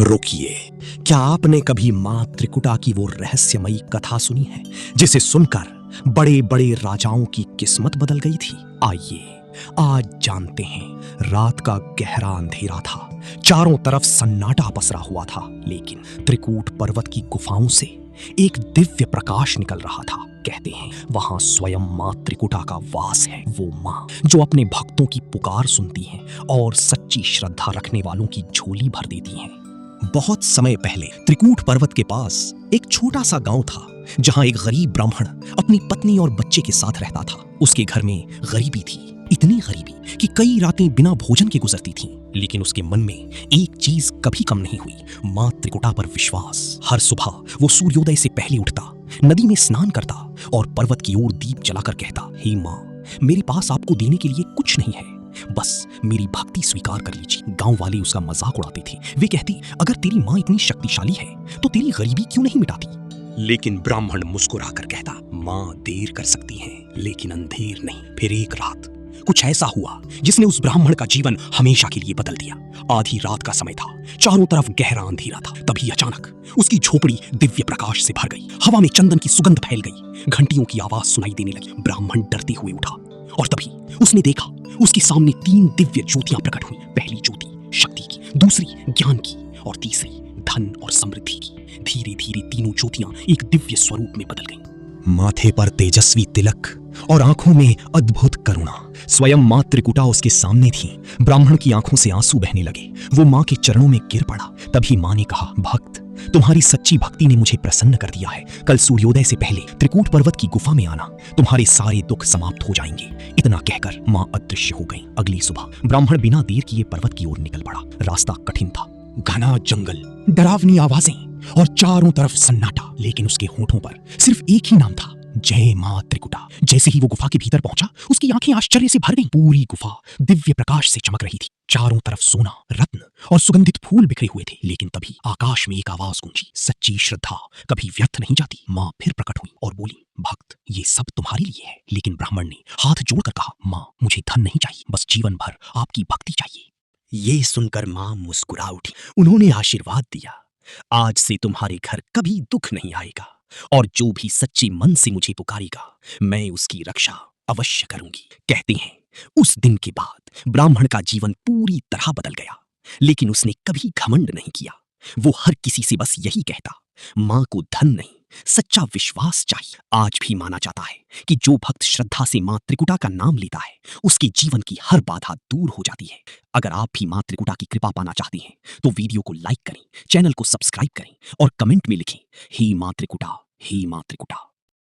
रुकिए, क्या आपने कभी मां त्रिकुटा की वो रहस्यमयी कथा सुनी है जिसे सुनकर बड़े बड़े राजाओं की किस्मत बदल गई थी? आइए आज जानते हैं। रात का गहरा अंधेरा था, चारों तरफ सन्नाटा पसरा हुआ था, लेकिन त्रिकूट पर्वत की गुफाओं से एक दिव्य प्रकाश निकल रहा था। कहते हैं वहां स्वयं मां त्रिकुटा का वास है, वो मां जो अपने भक्तों की पुकार सुनती हैं और सच्ची श्रद्धा रखने वालों की झोली भर देती हैं। बहुत समय पहले त्रिकूट पर्वत के पास एक छोटा सा गांव था जहां एक गरीब ब्राह्मण अपनी पत्नी और बच्चे के साथ रहता था। उसके घर में गरीबी थी, इतनी गरीबी कि कई रातें बिना भोजन के गुजरती थीं, लेकिन उसके मन में एक चीज कभी कम नहीं हुई, मां त्रिकुटा पर विश्वास। हर सुबह वो सूर्योदय से पहले उठता, नदी में स्नान करता और पर्वत की ओर दीप जलाकर कहता, हे मां, मेरे पास आपको देने के लिए कुछ नहीं है, बस मेरी भक्ति स्वीकार कर लीजिए। गांव वाले उसका मजाक उड़ाते थे। वे कहती, अगर तेरी मां इतनी शक्तिशाली है तो तेरी गरीबी क्यों नहीं मिटाती? लेकिन ब्राह्मण मुस्कुराकर कहता, मां देर कर सकती हैं, लेकिन अंधेर नहीं। फिर एक रात कुछ ऐसा हुआ जिसने उस ब्राह्मण का जीवन हमेशा के लिए बदल दिया। आधी रात का समय था, चारों तरफ गहरा अंधेरा था। तभी अचानक उसकी झोपड़ी दिव्य प्रकाश से भर गई। हवा में चंदन की सुगंध फैल गई, घंटियों की आवाज सुनाई देने लगी। ब्राह्मण डरते हुए उठा और तभी उसने देखा उसके सामने 3 दिव्य ज्योतियां प्रकट हुई। पहली ज्योति शक्ति की, दूसरी ज्ञान की और तीसरी धन और समृद्धि की। धीरे धीरे तीनों ज्योतियां एक दिव्य स्वरूप में बदल गईं। माथे पर तेजस्वी तिलक और आंखों में अद्भुत करुणा। स्वयं मां त्रिकुटा उसके सामने थी। ब्राह्मण की आंखों से आंसू बहने लगे। वो मां के चरणों में गिर पड़ा। तभी मां ने कहा, भक्त, तुम्हारी सच्ची भक्ति ने मुझे प्रसन्न कर दिया है। कल सूर्योदय से पहले त्रिकूट पर्वत की गुफा में आना, तुम्हारे सारे दुख समाप्त हो जाएंगे। इतना कहकर मां अदृश्य हो गई। अगली सुबह ब्राह्मण बिना देर किए पर्वत की ओर निकल पड़ा। रास्ता कठिन था, घना जंगल, डरावनी आवाजें और चारों तरफ सन्नाटा, लेकिन उसके होठों पर सिर्फ एक ही नाम था, जय मां त्रिकुटा। जैसे ही वो गुफा के भीतर पहुंचा, उसकी आंखें आश्चर्य से भर गईं। पूरी गुफा दिव्य प्रकाश से चमक रही थी। चारों तरफ सोना, रत्न और सुगंधित फूल बिखरे हुए थे। लेकिन तभी आकाश में एक आवाज गूंजी, सच्ची श्रद्धा कभी व्यर्थ नहीं जाती। मां फिर प्रकट हुई और बोली, भक्त, ये सब तुम्हारे लिए है। लेकिन ब्राह्मण ने हाथ जोड़कर कहा, मां, मुझे धन नहीं चाहिए, बस जीवन भर आपकी भक्ति चाहिए। ये सुनकर मां मुस्कुरा उठी। उन्होंने आशीर्वाद दिया, आज से तुम्हारे घर कभी दुख नहीं आएगा और जो भी सच्चे मन से मुझे पुकारेगा, मैं उसकी रक्षा अवश्य करूंगी। कहते हैं उस दिन के बाद ब्राह्मण का जीवन पूरी तरह बदल गया, लेकिन उसने कभी घमंड नहीं किया। वो हर किसी से बस यही कहता, मां को धन नहीं, सच्चा विश्वास चाहिए। आज भी माना जाता है कि जो भक्त श्रद्धा से मां त्रिकुटा का नाम लेता है, उसके जीवन की हर बाधा दूर हो जाती है। अगर आप भी मां त्रिकुटा की कृपा पाना चाहते हैं तो वीडियो को लाइक करें, चैनल को सब्सक्राइब करें और कमेंट में लिखें, हे मां त्रिकुटा, हे मां त्रिकुटा।